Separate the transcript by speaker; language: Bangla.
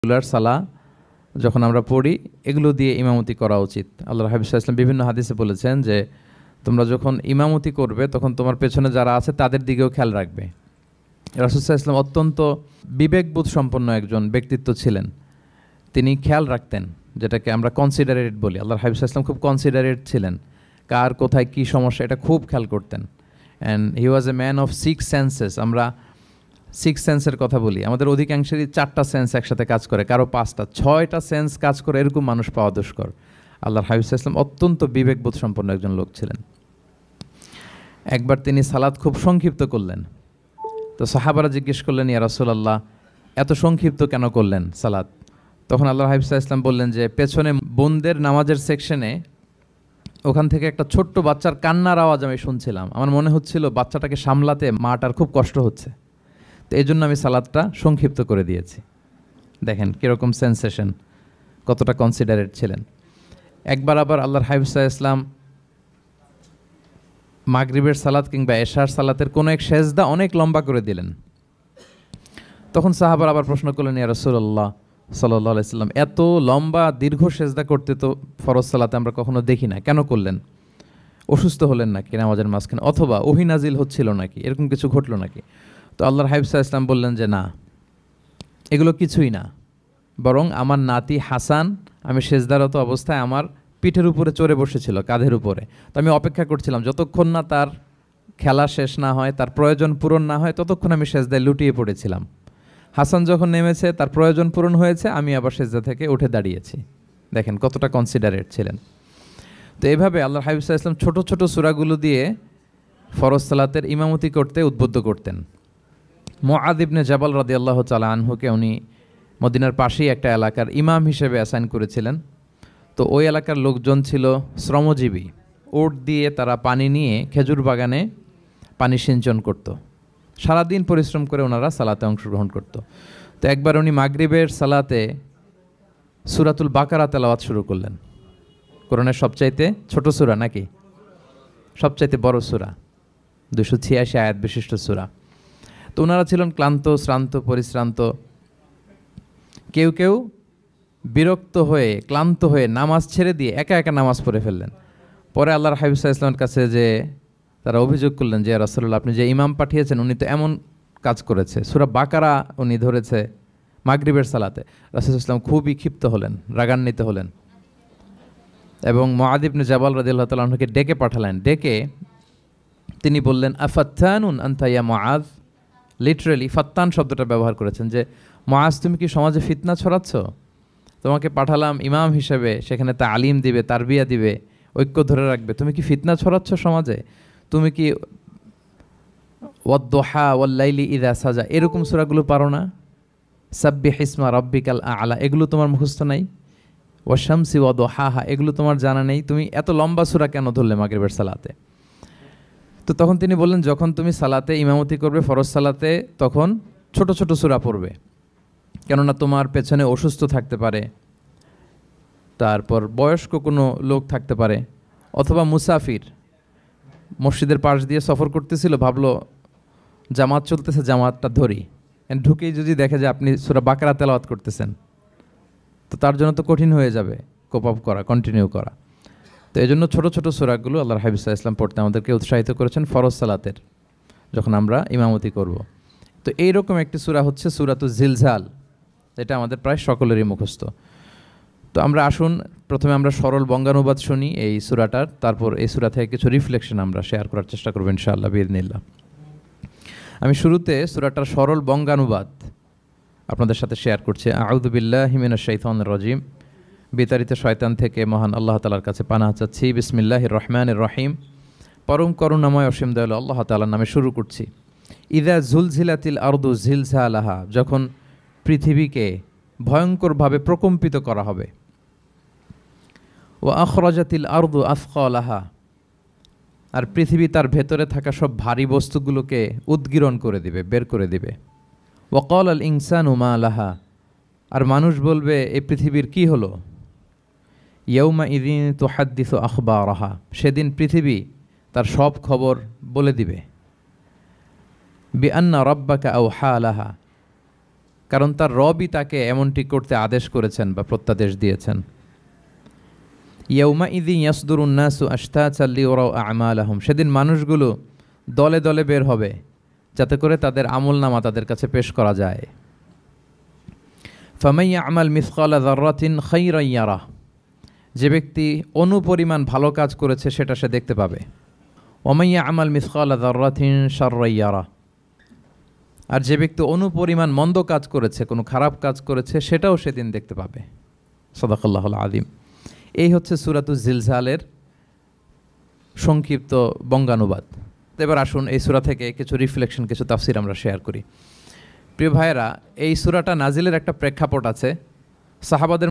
Speaker 1: রেগুলার সালা যখন আমরা পড়ি এগুলো দিয়ে ইমামতি করা উচিত। আল্লাহর হাবিব সাল্লাল্লাহু আলাইহি ওয়াসাল্লাম বিভিন্ন হাদিসে বলেছেন যে তোমরা যখন ইমামতি করবে তখন তোমার পেছনে যারা আছে তাদের দিকেও খেয়াল রাখবে। রাসূল সাল্লাল্লাহু আলাইহি ওয়াসাল্লাম অত্যন্ত বিবেকবোধ সম্পন্ন একজন ব্যক্তিত্ব ছিলেন। তিনি খেয়াল রাখতেন, যেটাকে আমরা কনসিডারেট বলি। আল্লাহর হাবিব সাল্লাল্লাহু আলাইহি ওয়াসাল্লাম খুব কনসিডারেট ছিলেন, কার কোথায় কী সমস্যা এটা খুব খেয়াল করতেন। And he was a man of 6 senses. আমরা 6 সেন্সের কথা বলি, আমাদের অধিকাংশেরই 4টা সেন্স একসাথে কাজ করে, কারো 5টা 6টা সেন্স কাজ করে, এরকম মানুষ পাওয়া দুষ্কর। আল্লাহর হাবিব সাল্লাল্লাহু আলাইহি ওয়াসাল্লাম অত্যন্ত বিবেকবোধ সম্পন্ন একজন লোক ছিলেন। একবার তিনি সালাত খুব সংক্ষিপ্ত করলেন, তো সাহাবারা জিজ্ঞেস করলেন, ইয়া রাসূলুল্লাহ এত সংক্ষিপ্ত কেন করলেন সালাত? তখন আল্লাহর হাবিব সাল্লাল্লাহু আলাইহি ওয়াসাল্লাম বললেন যে পেছনে বোনদের নামাজের সেকশনে ওখান থেকে একটা ছোট্ট বাচ্চার কান্নার আওয়াজ আমি শুনছিলাম। আমার মনে হচ্ছিল বাচ্চাটাকে সামলাতে মাটার খুব কষ্ট হচ্ছে, তো এই জন্য আমি সালাদটা সংক্ষিপ্ত করে দিয়েছি। দেখেন কীরকম সেন্সেশন, কতটা কনসিডারেট ছিলেন। একবার আবার আল্লাহর হাবিব সাল্লাল্লাহু আলাইহি ওয়াসাল্লাম মাগরিবের সালাত কিংবা এশার সালাতের কোনো এক সেজদা অনেক লম্বা করে দিলেন। তখন সাহাবারা আবার প্রশ্ন করলেন, ইয়া রাসূলুল্লাহ সাল্লাল্লাহু আলাইহি ওয়াসাল্লাম এত লম্বা দীর্ঘ সেজদা করতে তো ফরজ সালাতে আমরা কখনো দেখি না, কেন করলেন? অসুস্থ হলেন নাকি নামাজের মাঝখানে, অথবা ওহী নাজিল হচ্ছিল নাকি, এরকম কিছু ঘটলো নাকি? তো আল্লাহর হাবিব সাল্লাল্লাহু আলাইহি ওয়াসাল্লাম বললেন যে না, এগুলো কিছুই না, বরং আমার নাতি হাসান আমি সেজদারত অবস্থায় আমার পিঠের উপরে চড়ে বসেছিল, কাঁধের উপরে। তো আমি অপেক্ষা করছিলাম যতক্ষণ না তার খেলা শেষ না হয়, তার প্রয়োজন পূরণ না হয়, ততক্ষণ আমি সেজদায় লুটিয়ে পড়েছিলাম। হাসান যখন নেমেছে, তার প্রয়োজন পূরণ হয়েছে, আমি আবার সেজদা থেকে উঠে দাঁড়িয়েছি। দেখেন কতটা কনসিডারেট ছিলেন। তো এইভাবে আল্লাহর হাবিব সাল্লাল্লাহু আলাইহি ওয়াসাল্লাম ছোটো ছোটো সূরাগুলো দিয়ে ফরজ সালাতের ইমামতি করতে উদ্বুদ্ধ করতেন। মুআয ইবনে জাবাল রাদিয়াল্লাহু তাআলা আনহুকে উনি মদিনার পাশেই একটা এলাকার ইমাম হিসেবে অ্যাসাইন করেছিলেন। তো ওই এলাকার লোকজন ছিল শ্রমজীবী, ওট দিয়ে তারা পানি নিয়ে খেজুর বাগানে পানি সিঞ্চন করত। সারাদিন পরিশ্রম করে ওনারা সালাতে অংশগ্রহণ করত। তো একবার উনি মাগরিবের সালাতে সূরাতুল বাকারা তেলাওয়াত শুরু করলেন। কোরআনের সবচাইতে ছোট সূরা নাকি সবচাইতে বড় সূরা, 286 আয়াত বিশিষ্ট সূরা। তো ওনারা ছিলেন ক্লান্ত, শ্রান্ত, পরিশ্রান্ত। কেউ কেউ বিরক্ত হয়ে, ক্লান্ত হয়ে নামাজ ছেড়ে দিয়ে একা একা নামাজ পড়ে ফেললেন। পরে আল্লাহর হাবিব সাল্লাল্লাহু আলাইহি ওয়াসাল্লামের কাছে যে তারা অভিযোগ করলেন যে, ইয়া রাসূলুল্লাহ আপনি যে ইমাম পাঠিয়েছেন উনি তো এমন কাজ করেছে, সূরা বাকারা উনি ধরেছে মাগরিবের সালাতে। রাসূল সাল্লাল্লাহু আলাইহি ওয়াসাল্লাম খুবই ক্ষিপ্ত হলেন, রাগান্বিত হলেন এবং মুআয ইবনে জাবাল রাদিয়াল্লাহু তাআলা আনহুকে ডেকে পাঠালেন। ডেকে তিনি বললেন, আফাত্তানুন আনতা ইয়া মুআয। লিটারালি ফাত্তান শব্দটা ব্যবহার করেছেন যে, মুআয তুমি কি সমাজে ফিতনা ছড়াচ্ছ? তোমাকে পাঠালাম ইমাম হিসেবে, সেখানে তালিম দিবে, তারবিয়া দিবে, ঐক্য ধরে রাখবে, তুমি কি ফিতনা ছড়াচ্ছ সমাজে? তুমি কি ওয়াদ-দুহা ওয়াল-লাইলি ইযা সাজা এরকম সূরাগুলো পারো না? সাব্বিহ ইসমা রাব্বিকাল আ'লা এগুলো তোমার মুখস্থ নাই? ওয়াশ-শামসি ওয়া-দুহাহা এগুলো তোমার জানা নেই? তুমি এত লম্বা সূরা কেন ধরলে মাগরিবের সালাতে? তো তখন তিনি বললেন, যখন তুমি সালাতে ইমামতি করবে ফরজ সালাতে, তখন ছোট ছোট সূরা পড়বে, কেননা তোমার পেছনে অসুস্থ থাকতে পারে, তারপর বয়স্ক কোনো লোক থাকতে পারে, অথবা মুসাফির মসজিদের পাশ দিয়ে সফর করতেছিল, ভাবলো জামাত চলতেছে, জামাতটা ধরি, ঢুকেই যদি দেখে যে আপনি সূরা বাকারা তেলাওয়াত করতেছেন, তো তার জন্য তো কঠিন হয়ে যাবে কোপ আপ করা, কন্টিনিউ করা। তো এই জন্য ছোটো ছোটো সূরাগুলো আল্লাহর হাবিব সাল্লাল্লাহু আলাইহি ওয়াসাল্লাম পড়তে আমাদেরকে উৎসাহিত করেছেন ফরজ সালাতের, যখন আমরা ইমামতি করব। তো এইরকম একটি সূরা হচ্ছে সূরাতুজ জিলজাল, এটা আমাদের প্রায় সকলেরই মুখস্থ। তো আমরা আসুন প্রথমে আমরা সরল বঙ্গানুবাদ শুনি এই সূরাটার, তারপর এই সূরা থেকে কিছু রিফ্লেকশন আমরা শেয়ার করার চেষ্টা করব ইনশাআল্লাহ বিইذনিল্লাহ। আমি শুরুতে সূরাটার সরল বঙ্গানুবাদ আপনাদের সাথে শেয়ার করছি। আউযু বিল্লাহি মিনাশ শাইতানির রাজিম। বিতাড়িত শয়তান থেকে মহান আল্লাহ তাআলার কাছে পানাহ চাচ্ছি। বিসমিল্লাহির রহমানির রহিম। পরম করুণাময় অসীম দয়ালু আল্লাহ তাআলার নামে শুরু করছি। ইযা জুলজিলাতিল আরদু জিলজালাহা, যখন পৃথিবীকে ভয়ঙ্করভাবে প্রকম্পিত করা হবে। ওয়া আখরাজাতিল আরদু আথকালাহা, আর পৃথিবী তার ভেতরে থাকা সব ভারী বস্তুগুলোকে উদ্গীরণ করে দিবে, বের করে দিবে। ওয়া ক্বালাল ইনসানু মা লাহা, আর মানুষ বলবে এই পৃথিবীর কি হলো। ইয়াউমা ইযিন তুহাদ্দিসু আখবারাহা, সেদিন পৃথিবী তার সব খবর বলে দিবে। বিআন্না রাব্বাকা আওহা লাহা, কারণ তার রবই তাকে এমনটি করতে আদেশ করেছেন বা প্রত্যাদেশ দিয়েছেন। ইয়াউমাইযি ইয়াসদুরুন নাসু আশতাতান লিয়ারাউ আ'মালাহুম, সেদিন মানুষগুলো দলে দলে বের হবে যাতে করে তাদের আমলনামা তাদের কাছে পেশ করা যায়। ফামান ইয়া'মাল মিসকালা যাররাতিন খাইরান ইয়ারাহ, যে ব্যক্তি অনুপরিমাণ ভালো কাজ করেছে সেটা সে দেখতে পাবে। ওমান ইয়া'মাল মিসকালা যাররাতিন শাররান ইয়ারাহ, আর যে ব্যক্তি অনুপরিমাণ মন্দ কাজ করেছে, কোনো খারাপ কাজ করেছে, সেটাও সেদিন দেখতে পাবে। সাদাকাল্লাহুল আযীম। এই হচ্ছে সূরাতুজ জিলজালের সংক্ষিপ্ত বঙ্গানুবাদ। এবার আসুন এই সূরা থেকে কিছু রিফ্লেকশন, কিছু তাফসির আমরা শেয়ার করি। প্রিয় ভাইয়েরা, এই সূরাটা নাজিলের একটা প্রেক্ষাপট আছে। সাহাবাদের